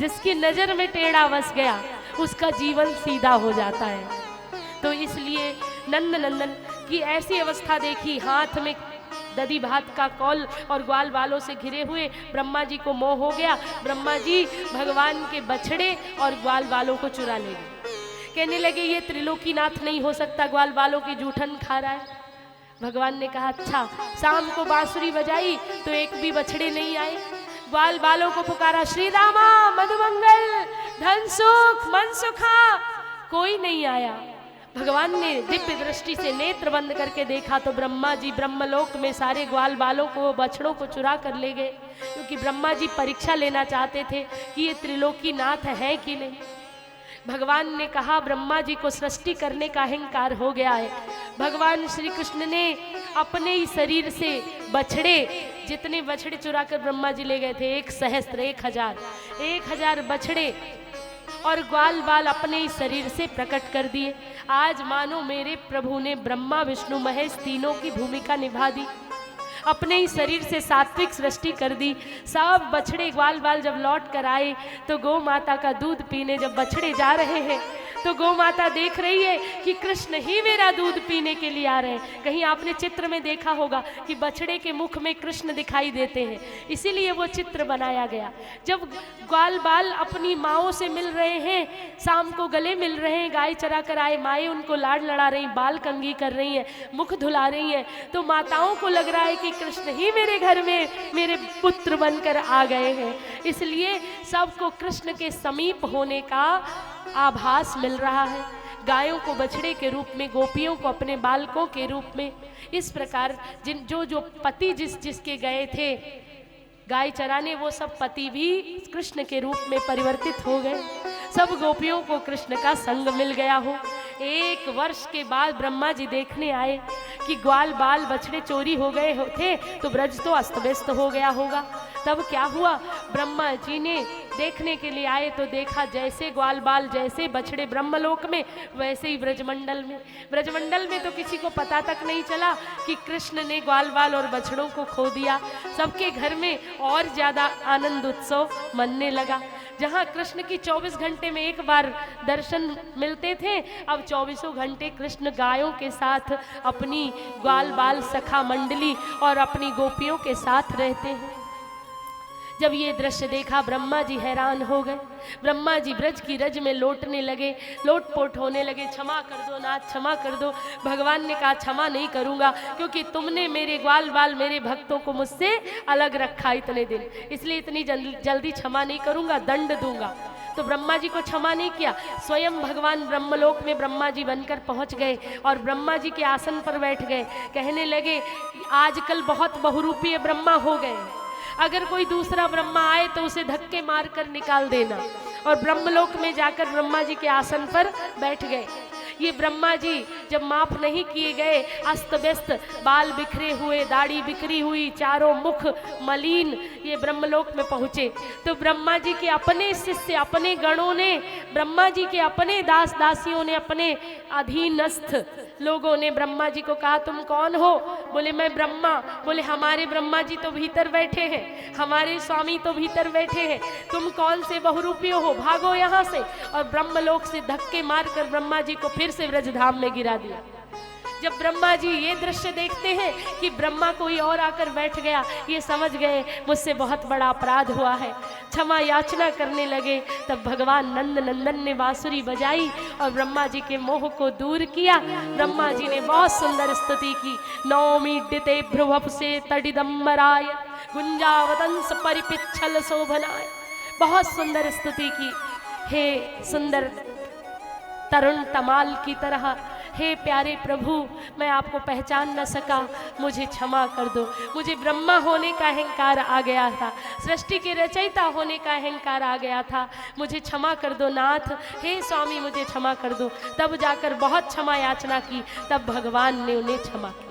जिसकी नजर में टेढ़ा बस गया उसका जीवन सीधा हो जाता है। तो इसलिए नंद नंदन की ऐसी अवस्था देखी, हाथ में दधी भात का कौल और ग्वाल बालों से घिरे हुए। ब्रह्मा जी को मोह हो गया, ब्रह्मा जी भगवान के बछड़े और ग्वाल बालों को चुरा ले गए। कहने लगे ये त्रिलोकीनाथ नहीं हो सकता, ग्वाल बालों की जूठन खा रहा है। भगवान ने कहा अच्छा। शाम को बांसुरी बजाई तो एक भी बछड़े नहीं आए। ग्वाल बालों को पुकारा, श्री रामा मधुमंगल धन सुख मन सुखा, कोई नहीं आया। भगवान ने दिव्य दृष्टि से नेत्र बंद करके देखा तो ब्रह्मा जी ब्रह्मलोक में सारे ग्वाल बालों को, बछड़ों को चुरा कर ले गए, क्योंकि ब्रह्मा जी परीक्षा लेना चाहते थे कि ये त्रिलोकीनाथ है कि नहीं। भगवान ने कहा ब्रह्मा जी को सृष्टि करने का अहंकार हो गया है। भगवान श्री कृष्ण ने अपने ही शरीर से बछड़े, जितने बछड़े चुरा कर ब्रह्मा जी ले गए थे, 1 सहस्त्र 1000 बछड़े और ग्वाल बाल अपने ही शरीर से प्रकट कर दिए। आज मानो मेरे प्रभु ने ब्रह्मा विष्णु महेश तीनों की भूमिका निभा दी, अपने ही शरीर से सात्विक सृष्टि कर दी। सब बछड़े ग्वाल बाल जब लौट कर आए तो गौ माता का दूध पीने जब बछड़े जा रहे हैं तो गौ माता देख रही है कि कृष्ण ही मेरा दूध पीने के लिए आ रहे हैं। कहीं आपने चित्र में देखा होगा कि बछड़े के मुख में कृष्ण दिखाई देते हैं, इसीलिए वो चित्र बनाया गया। जब ग्वाल बाल अपनी माओं से मिल रहे हैं, शाम को गले मिल रहे हैं, गाय चरा कर आए माएँ उनको लाड लड़ा रही, बाल कंघी कर रही हैं, मुख धुला रही हैं, तो माताओं को लग रहा है कि कृष्ण ही मेरे घर में मेरे पुत्र बनकर आ गए हैं। इसलिए सबको कृष्ण के समीप होने का आभास मिल रहा है। गायों को बछड़े के रूप में, गोपियों को अपने बालकों के रूप में। इस प्रकार जो पति जिसके गए थे गाय चराने, वो सब पति भी कृष्ण के रूप में परिवर्तित हो गए। सब गोपियों को कृष्ण का संग मिल गया हो। 1 वर्ष के बाद ब्रह्मा जी देखने आए कि ग्वाल बाल बछड़े चोरी हो गए थे तो ब्रज तो अस्त व्यस्त हो गया होगा। तब क्या हुआ, ब्रह्मा जी ने देखने के लिए आए तो देखा जैसे ग्वाल बाल जैसे बछड़े ब्रह्मलोक में वैसे ही ब्रजमंडल में तो किसी को पता तक नहीं चला कि कृष्ण ने ग्वाल बाल और बछड़ों को खो दिया। सबके घर में और ज्यादा आनंद उत्सव मनने लगा। जहाँ कृष्ण की 24 घंटे में एक बार दर्शन मिलते थे, अब 24 घंटे कृष्ण गायों के साथ अपनी ग्वाल बाल सखा मंडली और अपनी गोपियों के साथ रहते हैं। जब ये दृश्य देखा ब्रह्मा जी हैरान हो गए। ब्रह्मा जी ब्रज की रज में लौटने लगे, लोटपोट होने लगे, क्षमा कर दो नाथ, क्षमा कर दो। भगवान ने कहा क्षमा नहीं करूंगा, क्योंकि तुमने मेरे ग्वाल बाल मेरे भक्तों को मुझसे अलग रखा इतने दिन, इसलिए इतनी जल्दी क्षमा नहीं करूंगा, दंड दूंगा। तो ब्रह्मा जी को क्षमा नहीं किया। स्वयं भगवान ब्रह्मलोक में ब्रह्मा जी बनकर पहुंच गए और ब्रह्मा जी के आसन पर बैठ गए। कहने लगे आजकल बहुत बहुरूपीय ब्रह्मा हो गए, अगर कोई दूसरा ब्रह्मा आए तो उसे धक्के मारकर निकाल देना। और ब्रह्मलोक में जाकर ब्रह्मा जी के आसन पर बैठ गए। ये ब्रह्मा जी जब माफ नहीं किए गए, अस्त व्यस्त, बाल बिखरे हुए, दाढ़ी बिखरी हुई, चारों मुख मलिन, ये ब्रह्मलोक में पहुंचे तो ब्रह्मा जी के अपने शिष्य, अपने गणों ने, ब्रह्मा जी के अपने दास दासियों ने, अपने अधीनस्थ लोगों ने ब्रह्मा जी को कहा तुम कौन हो? बोले मैं ब्रह्मा। बोले हमारे ब्रह्मा जी तो भीतर बैठे हैं, हमारे स्वामी तो भीतर बैठे हैं, तुम कौन से बहुरूपी हो, भागो यहाँ से। और ब्रह्मलोक से धक्के मारकर ब्रह्मा जी को फिर से ब्रजधाम में गिरा दिया। जब ब्रह्मा जी ये दृश्य देखते हैं कि ब्रह्मा कोई और आकर बैठ गया, ये समझ गए मुझसे बहुत बड़ा अपराध हुआ है, क्षमा याचना करने लगे। तब भगवान नंद नंदन ने बांसुरी बजाई और ब्रह्मा जी के मोह को दूर किया। ब्रह्मा जी ने बहुत सुंदर स्तुति की। नौमीड्यते भ्रुवप से तडिदम्बराय गुंजावतंस परिपिच्छल शोभनाय, बहुत सुंदर स्तुति की। हे सुंदर तरुण तमाल की तरह, हे प्यारे प्रभु, मैं आपको पहचान न सका, मुझे क्षमा कर दो। मुझे ब्रह्मा होने का अहंकार आ गया था, सृष्टि के रचयिता होने का अहंकार आ गया था, मुझे क्षमा कर दो नाथ, हे स्वामी मुझे क्षमा कर दो। तब जाकर बहुत क्षमा याचना की, तब भगवान ने उन्हें क्षमा किया।